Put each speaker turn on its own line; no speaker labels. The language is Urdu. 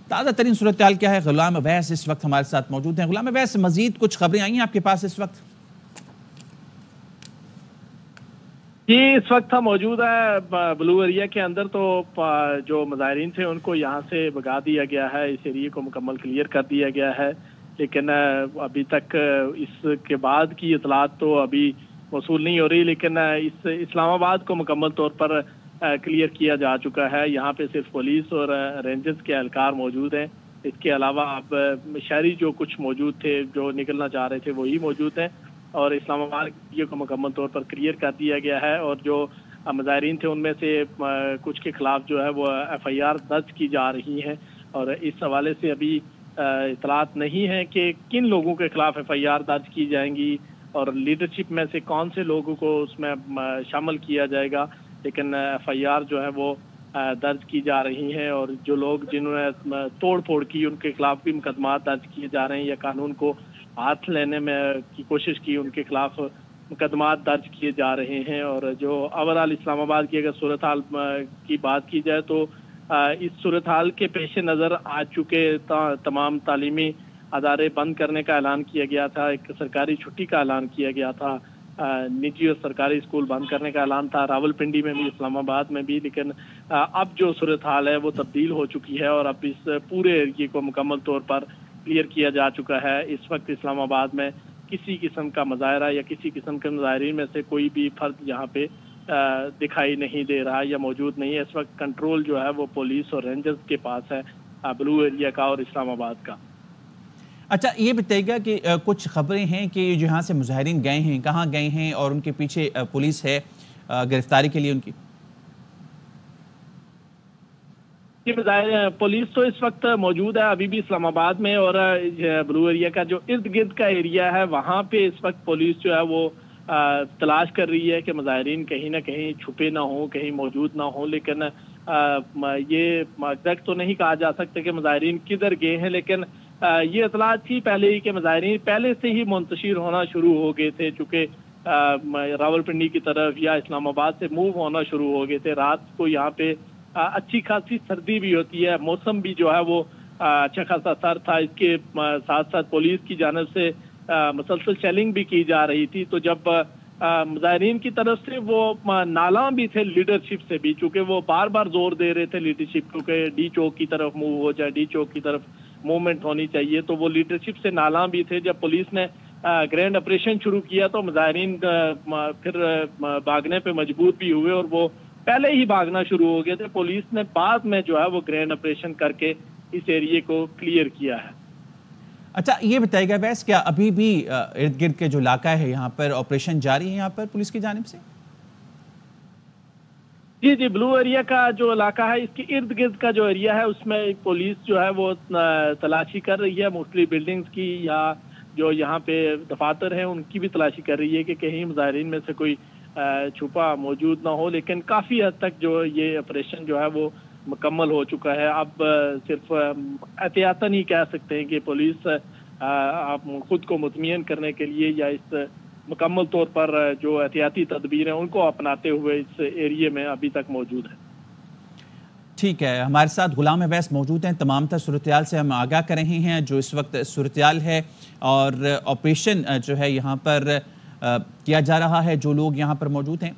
تازہ ترین صورتحال کیا ہے؟ غلام اویس اس وقت ہمارے ساتھ موجود ہیں۔ غلام اویس، مزید کچھ خبریں آئی ہیں آپ کے پاس اس وقت؟
جی، اس وقت ہم موجود ہے بلو ایریا کے اندر۔ تو جو مظاہرین تھے ان کو یہاں سے بھگا دیا گیا ہے، اس ایریے کو مکمل کلیئر کر دیا گیا ہے، لیکن ابھی تک اس کے بعد کی اطلاعات تو ابھی موصول نہیں ہو رہی، لیکن اس اسلام آباد کو مکمل طور پر کلیئر کیا جا چکا ہے۔ یہاں پہ صرف پولیس اور رینجرز کے اہلکار موجود ہیں، اس کے علاوہ اب شہری جو کچھ موجود تھے، جو نکلنا چاہ رہے تھے، وہی موجود ہیں، اور اسلام آباد کو مکمل طور پر کلیئر کر دیا گیا ہے۔ اور جو مظاہرین تھے ان میں سے کچھ کے خلاف جو ہے وہ FIR درج کی جا رہی ہیں، اور اس حوالے سے ابھی اطلاعات نہیں ہیں کہ کن لوگوں کے خلاف FIR درج کی جائیں گی اور لیڈرشپ میں سے کون سے لوگوں کو اس میں شامل کیا جائے گا، لیکن FIR جو ہے وہ درج کی جا رہی ہیں، اور جو لوگ جنہوں نے توڑ پھوڑ کی ان کے خلاف بھی مقدمات درج کیے جا رہے ہیں، یا قانون کو ہاتھ لینے میں کی کوشش کی ان کے خلاف مقدمات درج کیے جا رہے ہیں۔ اور جو اوورال اسلام آباد کی اگر صورتحال کی بات کی جائے تو اس صورتحال کے پیش نظر آج چکے تمام تعلیمی ادارے بند کرنے کا اعلان کیا گیا تھا، ایک سرکاری چھٹی کا اعلان کیا گیا تھا، نجی اور سرکاری اسکول بند کرنے کا اعلان تھا، راول پنڈی میں بھی، اسلام آباد میں بھی، لیکن اب جو صورتحال ہے وہ تبدیل ہو چکی ہے، اور اب اس پورے ایریے کو مکمل طور پر کلیئر کیا جا چکا ہے۔ اس وقت اسلام آباد میں کسی قسم کا مظاہرہ یا کسی قسم کے مظاہرین میں سے کوئی بھی فرد یہاں پہ دکھائی نہیں دے رہا یا موجود نہیں ہے۔ اس وقت کنٹرول جو ہے وہ پولیس اور رینجرز کے پاس ہے، بلو ایریا کا اور اسلام آباد کا۔
اچھا، یہ بتائیے گا کہ کچھ خبریں ہیں کہ جہاں سے مظاہرین گئے ہیں کہاں گئے ہیں، اور ان کے پیچھے پولیس ہے گرفتاری کے لیے ان کی؟
پولیس تو اس وقت موجود ہے ابھی بھی اسلام آباد میں، اور بلو ایریا کا جو ارد گرد کا ایریا ہے وہاں پہ اس وقت پولیس جو ہے وہ تلاش کر رہی ہے کہ مظاہرین کہیں نہ کہیں چھپے نہ ہوں، کہیں موجود نہ ہوں، لیکن یہ ایگزیکٹ تو نہیں کہا جا سکتا کہ مظاہرین کدھر گئے ہیں، لیکن یہ اطلاعات تھی پہلے ہی کہ مظاہرین پہلے سے ہی منتشر ہونا شروع ہو گئے تھے، چونکہ راول پنڈی کی طرف یا اسلام آباد سے موو ہونا شروع ہو گئے تھے۔ رات کو یہاں پہ اچھی خاصی سردی بھی ہوتی ہے، موسم بھی جو ہے وہ اچھا خاصا سرد تھا، اس کے ساتھ ساتھ پولیس کی جانب سے مسلسل شیلنگ بھی کی جا رہی تھی۔ تو جب مظاہرین کی طرف سے وہ نالاں بھی تھے لیڈرشپ سے بھی، چونکہ وہ بار بار زور دے رہے تھے لیڈرشپ کو کہ ڈی چوک کی طرف موو ہو جائے، ڈی چوک کی طرف موومنٹ ہونی چاہیے، تو وہ لیڈرشپ سے نالاں بھی تھے۔ جب پولیس نے گرینڈ آپریشن شروع کیا تو مظاہرین پھر بھاگنے پہ مجبور بھی ہوئے، اور وہ پہلے ہی بھاگنا شروع ہو گئے تھے۔ پولیس نے بعد میں جو ہے وہ گرینڈ آپریشن کر کے اس ایریے کو کلیئر کیا ہے۔
اچھا، یہ بتائیے گا ویس، کیا ابھی بھی ارد گرد کے جو علاقہ ہے یہاں پر آپریشن جاری ہے یہاں پر پولیس کی جانب سے؟
جی، بلو ایریا کا جو علاقہ ہے اس کے ارد گرد کا جو ایریا ہے اس میں پولیس جو ہے وہ تلاشی کر رہی ہے، مختلف بلڈنگز کی یا جو یہاں پہ دفاتر ہیں ان کی بھی تلاشی کر رہی ہے کہ کہیں مظاہرین میں سے کوئی چھپا موجود نہ ہو، لیکن کافی حد تک جو یہ آپریشن جو ہے وہ مکمل ہو چکا ہے۔ اب صرف احتیاطاً ہی کہہ سکتے ہیں کہ پولیس خود کو مطمئن کرنے کے لیے یا اس مکمل طور پر جو احتیاطی تدبیر ہیں ان کو اپناتے ہوئے اس ایریے میں ابھی تک موجود ہے۔
ٹھیک ہے، ہمارے ساتھ غلام اویس موجود ہیں، تمام تر صورتحال سے ہم آگاہ کر رہے ہیں جو اس وقت صورتحال ہے، اور آپریشن جو ہے یہاں پر کیا جا رہا ہے، جو لوگ یہاں پر موجود ہیں